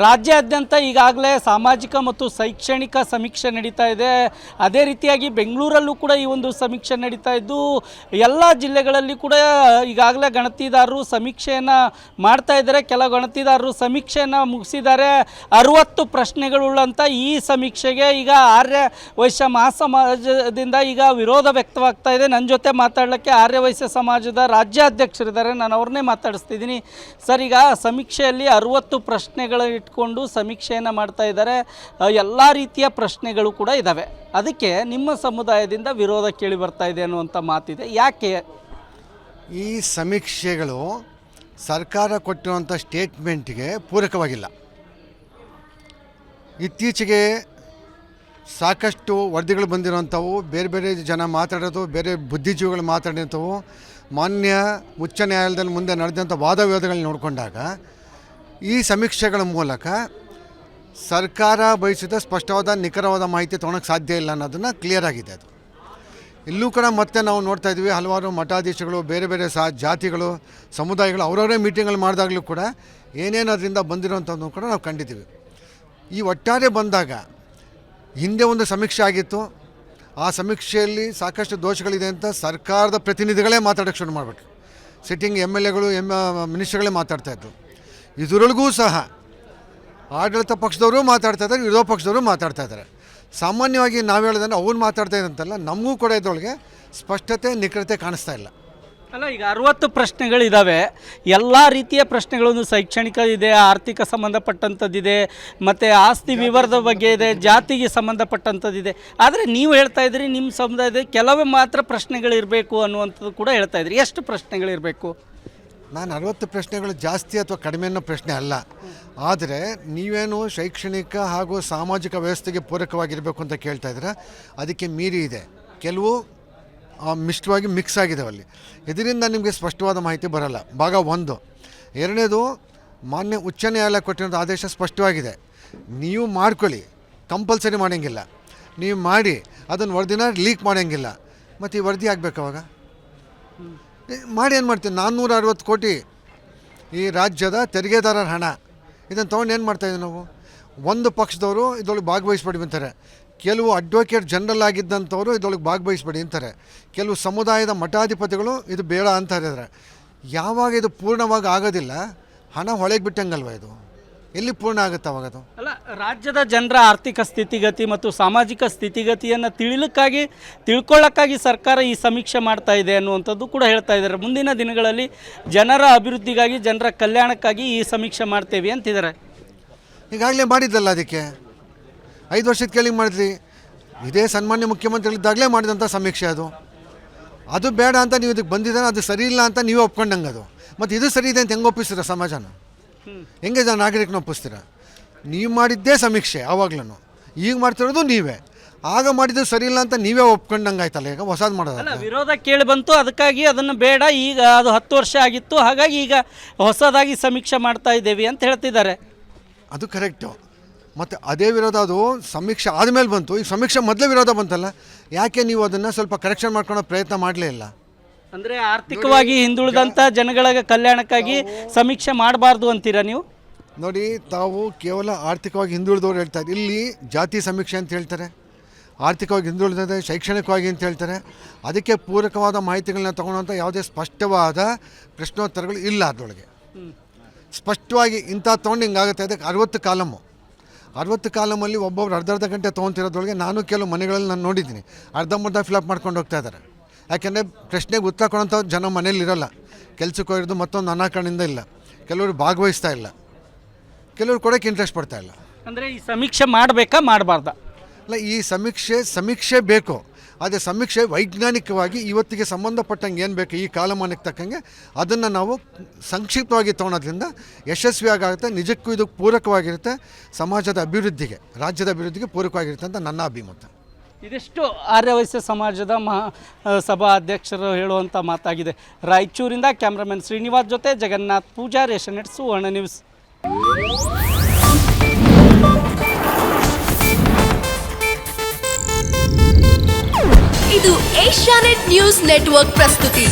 ರಾಜ್ಯಾದ್ಯಂತ ಈಗಾಗಲೇ ಸಾಮಾಜಿಕ ಮತ್ತು ಶೈಕ್ಷಣಿಕ ಸಮೀಕ್ಷೆ ನಡೀತಾ ಇದೆ. ಅದೇ ರೀತಿಯಾಗಿ ಬೆಂಗಳೂರಲ್ಲೂ ಕೂಡ ಈ ಒಂದು ಸಮೀಕ್ಷೆ ನಡೀತಾ ಇದ್ದು ಎಲ್ಲ ಜಿಲ್ಲೆಗಳಲ್ಲಿ ಕೂಡ ಈಗಾಗಲೇ ಗಣತಿದಾರರು ಸಮೀಕ್ಷೆಯನ್ನು ಮಾಡ್ತಾ ಇದ್ದಾರೆ. ಕೆಲ ಗಣತಿದಾರರು ಸಮೀಕ್ಷೆಯನ್ನು ಮುಗಿಸಿದ್ದಾರೆ. 60 ಪ್ರಶ್ನೆಗಳುಳ್ಳಂಥ ಈ ಸಮೀಕ್ಷೆಗೆ ಈಗ ಆರ್ಯ ವೈಶ್ಯ ಮಹಾಸಮಾಜದಿಂದ ಈಗ ವಿರೋಧ ವ್ಯಕ್ತವಾಗ್ತಾ ಇದೆ. ನನ್ನ ಜೊತೆ ಮಾತಾಡಲಿಕ್ಕೆ ಆರ್ಯ ವೈಶ್ಯ ಸಮಾಜದ ರಾಜ್ಯಾಧ್ಯಕ್ಷರಿದ್ದಾರೆ, ನಾನು ಅವ್ರನ್ನೇ ಮಾತಾಡಿಸ್ತಿದ್ದೀನಿ. ಸರ್, ಈಗ ಸಮೀಕ್ಷೆಯಲ್ಲಿ 60 ಪ್ರಶ್ನೆಗಳು ಇಟ್ಕೊಂಡು ಸಮೀಕ್ಷೆಯನ್ನು ಮಾಡ್ತಾ ಇದ್ದಾರೆ. ಎಲ್ಲ ರೀತಿಯ ಪ್ರಶ್ನೆಗಳು ಕೂಡ ಇದ್ದಾವೆ. ಅದಕ್ಕೆ ನಿಮ್ಮ ಸಮುದಾಯದಿಂದ ವಿರೋಧ ಕೇಳಿ ಬರ್ತಾ ಇದೆ ಅನ್ನುವಂಥ ಮಾತಿದೆ. ಯಾಕೆ ಈ ಸಮೀಕ್ಷೆಗಳು ಸರ್ಕಾರ ಕೊಟ್ಟಿರುವಂಥ ಸ್ಟೇಟ್ಮೆಂಟ್ಗೆ ಪೂರಕವಾಗಿಲ್ಲ? ಇತ್ತೀಚೆಗೆ ಸಾಕಷ್ಟು ವರದಿಗಳು ಬಂದಿರುವಂಥವು, ಬೇರೆ ಬೇರೆ ಜನ ಮಾತಾಡೋದು, ಬೇರೆ ಬುದ್ಧಿಜೀವಿಗಳು ಮಾತಾಡಿದಂಥವು, ಮಾನ್ಯ ಉಚ್ಚ ನ್ಯಾಯಾಲಯದಲ್ಲಿ ಮುಂದೆ ನಡೆದಂಥ ವಾದ ವಿವಾದಗಳನ್ನ ನೋಡಿಕೊಂಡಾಗ ಈ ಸಮೀಕ್ಷೆಗಳ ಮೂಲಕ ಸರ್ಕಾರ ಬಯಸಿದ ಸ್ಪಷ್ಟವಾದ ನಿಖರವಾದ ಮಾಹಿತಿ ತೊಗೊಳಕ್ಕೆ ಸಾಧ್ಯ ಇಲ್ಲ ಅನ್ನೋದನ್ನು ಕ್ಲಿಯರ್ ಆಗಿದೆ. ಅದು ಇಲ್ಲೂ ಕೂಡ ಮತ್ತೆ ನಾವು ನೋಡ್ತಾ ಇದ್ವಿ, ಹಲವಾರು ಮಠಾಧೀಶಗಳು, ಬೇರೆ ಬೇರೆ ಜಾತಿಗಳು, ಸಮುದಾಯಗಳು ಅವರವರೇ ಮೀಟಿಂಗ್ಗಳು ಮಾಡಿದಾಗಲೂ ಕೂಡ ಏನೇನು ಅದರಿಂದ ಬಂದಿರೋಂಥದ್ದನ್ನು ಕೂಡ ನಾವು ಕಂಡಿದ್ದೀವಿ. ಈ ಒಟ್ಟಾರೆ ಬಂದಾಗ ಹಿಂದೆ ಒಂದು ಸಮೀಕ್ಷೆ ಆಗಿತ್ತು, ಆ ಸಮೀಕ್ಷೆಯಲ್ಲಿ ಸಾಕಷ್ಟು ದೋಷಗಳಿದೆ ಅಂತ ಸರ್ಕಾರದ ಪ್ರತಿನಿಧಿಗಳೇ ಮಾತಾಡೋಕ್ಕೆ ಶುರು ಮಾಡಬೇಕು. ಸಿಟ್ಟಿಂಗ್ MLAಗಳು ಮಿನಿಸ್ಟರ್ಗಳೇ ಮಾತಾಡ್ತಾಯಿದ್ರು. ಇದರೊಳಗೂ ಸಹ ಆಡಳಿತ ಪಕ್ಷದವರು ಮಾತಾಡ್ತಾಯಿದ್ದಾರೆ, ವಿರೋಧ ಪಕ್ಷದವರು ಮಾತಾಡ್ತಾಯಿದ್ದಾರೆ. ಸಾಮಾನ್ಯವಾಗಿ ನಾವು ಹೇಳೋದಂದ್ರೆ ಅವ್ರು ಮಾತಾಡ್ತಾ ಇದ್ದಂತಲ್ಲ, ನಮಗೂ ಕೂಡ ಇದರೊಳಗೆ ಸ್ಪಷ್ಟತೆ ನಿಖರತೆ ಕಾಣಿಸ್ತಾ ಇಲ್ಲ. ಅಲ್ಲ, ಈಗ 60 ಪ್ರಶ್ನೆಗಳಿದ್ದಾವೆ. ಎಲ್ಲ ರೀತಿಯ ಪ್ರಶ್ನೆಗಳನ್ನು ಶೈಕ್ಷಣಿಕ ಇದೆ, ಆರ್ಥಿಕ ಸಂಬಂಧಪಟ್ಟಂಥದ್ದಿದೆ, ಮತ್ತು ಆಸ್ತಿ ವಿವರದ ಬಗ್ಗೆ ಇದೆ, ಜಾತಿಗೆ ಸಂಬಂಧಪಟ್ಟಂಥದ್ದಿದೆ. ಆದರೆ ನೀವು ಹೇಳ್ತಾ ಇದ್ರಿ ನಿಮ್ಮ ಸಮುದಾಯದ ಕೆಲವೇ ಮಾತ್ರ ಪ್ರಶ್ನೆಗಳಿರಬೇಕು ಅನ್ನುವಂಥದ್ದು ಕೂಡ ಹೇಳ್ತಾ ಇದ್ರಿ. ಎಷ್ಟು ಪ್ರಶ್ನೆಗಳಿರಬೇಕು? ನಾನು 60 ಪ್ರಶ್ನೆಗಳು ಜಾಸ್ತಿ ಅಥವಾ ಕಡಿಮೆ ಅನ್ನೋ ಪ್ರಶ್ನೆ ಅಲ್ಲ. ಆದರೆ ನೀವೇನು ಶೈಕ್ಷಣಿಕ ಹಾಗೂ ಸಾಮಾಜಿಕ ವ್ಯವಸ್ಥೆಗೆ ಪೂರಕವಾಗಿರಬೇಕು ಅಂತ ಕೇಳ್ತಾ ಇದ್ದೀರಾ, ಅದಕ್ಕೆ ಮೀರಿ ಇದೆ. ಕೆಲವು ಮಿಶ್ರವಾಗಿ ಮಿಕ್ಸ್ ಆಗಿದ್ದಾವಲ್ಲಿ. ಇದರಿಂದ ನಿಮಗೆ ಸ್ಪಷ್ಟವಾದ ಮಾಹಿತಿ ಬರಲ್ಲ. ಭಾಗ 1. ಎರಡನೇದು, ಮಾನ್ಯ ಉಚ್ಚ ನ್ಯಾಯಾಲಯ ಕೊಟ್ಟಿರೋಂಥ ಆದೇಶ ಸ್ಪಷ್ಟವಾಗಿದೆ. ನೀವು ಮಾಡ್ಕೊಳ್ಳಿ, ಕಂಪಲ್ಸರಿ ಮಾಡೋಂಗಿಲ್ಲ. ನೀವು ಮಾಡಿ ಅದನ್ನು ವರದಿನ ಲೀಕ್ ಮಾಡೋಂಗಿಲ್ಲ. ಮತ್ತು ಈ ವರದಿ ಆಗಬೇಕು ಅವಾಗ ಮಾಡಿ ಏನು ಮಾಡ್ತೀವಿ? 460 ಕೋಟಿ ಈ ರಾಜ್ಯದ ತೆರಿಗೆದಾರರ ಹಣ, ಇದನ್ನು ತೊಗೊಂಡು ಏನು ಮಾಡ್ತಾಯಿದ್ದೀವಿ ನಾವು? ಒಂದು ಪಕ್ಷದವರು ಇದರೊಳಗೆ ಭಾಗವಹಿಸ್ಬೇಡಿ ಅಂತಾರೆ, ಕೆಲವು ಅಡ್ವೊಕೇಟ್ ಜನರಲ್ ಆಗಿದ್ದಂಥವರು ಇದರೊಳಗೆ ಭಾಗವಹಿಸ್ಬೇಡಿ ಅಂತಾರೆ, ಕೆಲವು ಸಮುದಾಯದ ಮಠಾಧಿಪತಿಗಳು ಇದು ಬೇಡ ಅಂತ ಹೇಳಿದ್ದಾರೆ. ಯಾವಾಗ ಇದು ಪೂರ್ಣವಾಗಿ ಆಗೋದಿಲ್ಲ, ಹಣ ಹೊಳೆಗೆ ಬಿಟ್ಟಂಗಲ್ವ? ಇದು ಎಲ್ಲಿ ಪೂರ್ಣ ಆಗುತ್ತೆ ಅವಾಗ? ಅದು ಅಲ್ಲ, ರಾಜ್ಯದ ಜನರ ಆರ್ಥಿಕ ಸ್ಥಿತಿಗತಿ ಮತ್ತು ಸಾಮಾಜಿಕ ಸ್ಥಿತಿಗತಿಯನ್ನು ತಿಳ್ಕೊಳ್ಳೋಕ್ಕಾಗಿ ಸರ್ಕಾರ ಈ ಸಮೀಕ್ಷೆ ಮಾಡ್ತಾ ಇದೆ ಅನ್ನುವಂಥದ್ದು ಕೂಡ ಹೇಳ್ತಾ ಇದ್ದಾರೆ. ಮುಂದಿನ ದಿನಗಳಲ್ಲಿ ಜನರ ಅಭಿವೃದ್ಧಿಗಾಗಿ, ಜನರ ಕಲ್ಯಾಣಕ್ಕಾಗಿ ಈ ಸಮೀಕ್ಷೆ ಮಾಡ್ತೇವೆ ಅಂತಿದ್ದಾರೆ. ಈಗಾಗಲೇ ಮಾಡಿದ್ದಲ್ಲ, ಅದಕ್ಕೆ 5 ವರ್ಷದ ಕೇಳಿ ಮಾಡಿದ್ರಿ. ಇದೇ ಸನ್ಮಾನ್ಯ ಮುಖ್ಯಮಂತ್ರಿಗಳಿದ್ದಾಗಲೇ ಮಾಡಿದಂಥ ಸಮೀಕ್ಷೆ ಅದು ಬೇಡ ಅಂತ ನೀವು ಇದಕ್ಕೆ ಬಂದಿದ್ದಾನೆ, ಅದು ಸರಿ ಇಲ್ಲ ಅಂತ ನೀವು ಒಪ್ಕೊಂಡಂಗೆ. ಅದು ಮತ್ತು ಇದು ಸರಿ ಇದೆ ಅಂತ ಹೆಂಗೆ ಒಪ್ಪಿಸ್ತೀರ? ಸಮಾಜನ ಹೆಂಗೆ ನಾಗರಿಕನ ಒಪ್ಪಿಸ್ತೀರ? ನೀವು ಮಾಡಿದ್ದೇ ಸಮೀಕ್ಷೆ ಆವಾಗ್ಲೂ, ಈಗ ಮಾಡ್ತಿರೋದು ನೀವೇ. ಆಗ ಮಾಡಿದ್ದು ಸರಿ ಇಲ್ಲ ಅಂತ ನೀವೇ ಒಪ್ಕೊಂಡಂಗೆ ಆಯ್ತಲ್ಲ. ಈಗ ಹೊಸದು ಮಾಡೋದಲ್ಲ, ವಿರೋಧ ಕೇಳಿ ಬಂತು, ಅದಕ್ಕಾಗಿ ಅದನ್ನು ಬೇಡ, ಈಗ ಅದು 10 ವರ್ಷ ಆಗಿತ್ತು, ಹಾಗಾಗಿ ಈಗ ಹೊಸದಾಗಿ ಸಮೀಕ್ಷೆ ಮಾಡ್ತಾ ಇದ್ದೇವೆ ಅಂತ ಹೇಳ್ತಿದ್ದಾರೆ. ಅದು ಕರೆಕ್ಟು. ಮತ್ತು ಅದೇ ವಿರೋಧ ಅದು ಸಮೀಕ್ಷೆ ಆದಮೇಲೆ ಬಂತು. ಈಗ ಸಮೀಕ್ಷೆ ಮೊದಲೇ ವಿರೋಧ ಬಂತಲ್ಲ, ಯಾಕೆ ನೀವು ಅದನ್ನು ಸ್ವಲ್ಪ ಕರೆಕ್ಷನ್ ಮಾಡ್ಕೊಳ್ಳೋ ಪ್ರಯತ್ನ ಮಾಡಲೇ ಇಲ್ಲ? ಅಂದರೆ ಆರ್ಥಿಕವಾಗಿ ಹಿಂದುಳಿದಂಥ ಜನಗಳ ಕಲ್ಯಾಣಕ್ಕಾಗಿ ಸಮೀಕ್ಷೆ ಮಾಡಬಾರ್ದು ಅಂತೀರಾ ನೀವು? ನೋಡಿ, ತಾವು ಕೇವಲ ಆರ್ಥಿಕವಾಗಿ ಹಿಂದುಳಿದವ್ರು ಹೇಳ್ತಾರೆ. ಇಲ್ಲಿ ಜಾತಿ ಸಮೀಕ್ಷೆ ಅಂತ ಹೇಳ್ತಾರೆ, ಆರ್ಥಿಕವಾಗಿ ಹಿಂದುಳಿದಿದೆ, ಶೈಕ್ಷಣಿಕವಾಗಿ ಅಂತ ಹೇಳ್ತಾರೆ. ಅದಕ್ಕೆ ಪೂರಕವಾದ ಮಾಹಿತಿಗಳನ್ನ ತೊಗೊಳ್ಳೋಂಥ ಯಾವುದೇ ಸ್ಪಷ್ಟವಾದ ಪ್ರಶ್ನೋತ್ತರಗಳು ಇಲ್ಲ ಅದರೊಳಗೆ. ಸ್ಪಷ್ಟವಾಗಿ ಇಂಥ ತೊಗೊಂಡು ಹಿಂಗಾಗುತ್ತೆ. ಅದಕ್ಕೆ 60 ಕಾಲಮ್ಮು, 60 ಕಾಲಮಲ್ಲಿ ಒಬ್ಬೊಬ್ರು ಅರ್ಧ ಗಂಟೆ ತೊಗೊತಿರೋದ್ರೊಳಗೆ ನಾನು ಕೆಲವು ಮನೆಗಳಲ್ಲಿ ನಾನು ನೋಡಿದ್ದೀನಿ, ಅರ್ಧಂಬರ್ಧ ಫಿಲಪ್ ಮಾಡ್ಕೊಂಡು ಹೋಗ್ತಾ ಇದ್ದಾರೆ. ಯಾಕೆಂದರೆ ಪ್ರಶ್ನೆಗೆ ಉತ್ತರ ಕೊಡೋಂಥ ಜನ ಮನೇಲಿ ಇರೋಲ್ಲ, ಕೆಲಸಕ್ಕೆ ಹೋಗಿರೋದು ಮತ್ತೊಂದು ಅನಾಕಾರದಿಂದ ಇಲ್ಲ, ಕೆಲವರು ಭಾಗವಹಿಸ್ತಾ ಇಲ್ಲ, ಕೆಲವರು ಕೊಡೋಕ್ಕೆ ಇಂಟ್ರೆಸ್ಟ್ ಪಡ್ತಾ ಇಲ್ಲ. ಅಂದರೆ ಈ ಸಮೀಕ್ಷೆ ಮಾಡಬೇಕಾ ಮಾಡಬಾರ್ದಾ? ಅಲ್ಲ, ಈ ಸಮೀಕ್ಷೆ ಬೇಕು. ಆದರೆ ಸಮೀಕ್ಷೆ ವೈಜ್ಞಾನಿಕವಾಗಿ ಇವತ್ತಿಗೆ ಸಂಬಂಧಪಟ್ಟಂಗೆ ಏನು ಬೇಕು, ಈ ಕಾಲಮಾನಕ್ಕೆ ತಕ್ಕಂಗೆ ಅದನ್ನು ನಾವು ಸಂಕ್ಷಿಪ್ತವಾಗಿ ತೊಗೊಳೋದ್ರಿಂದ ಯಶಸ್ವಿಯಾಗುತ್ತೆ. ನಿಜಕ್ಕೂ ಇದು ಪೂರಕವಾಗಿರುತ್ತೆ, ಸಮಾಜದ ಅಭಿವೃದ್ಧಿಗೆ, ರಾಜ್ಯದ ಅಭಿವೃದ್ಧಿಗೆ ಪೂರಕವಾಗಿರುತ್ತೆ ಅಂತ ನನ್ನ ಅಭಿಮತ. ಇದಿಷ್ಟು ಆರ್ಯ ವೈಶ್ಯ ಸಮಾಜದ ಸಭಾ ಅಧ್ಯಕ್ಷರು ಹೇಳುವಂಥ ಮಾತಾಗಿದೆ. ರಾಯಚೂರಿಂದ ಕ್ಯಾಮ್ರಾಮನ್ ಶ್ರೀನಿವಾಸ್ ಜೊತೆ ಜಗನ್ನಾಥ್ ಪೂಜಾರಿ, ಏಷ್ಯಾನೆಟ್ ಸುವರ್ಣ ನ್ಯೂಸ್. ಇದು ಏಷ್ಯಾನೆಟ್ ನ್ಯೂಸ್ ನೆಟ್ವರ್ಕ್ ಪ್ರಸ್ತುತಿ.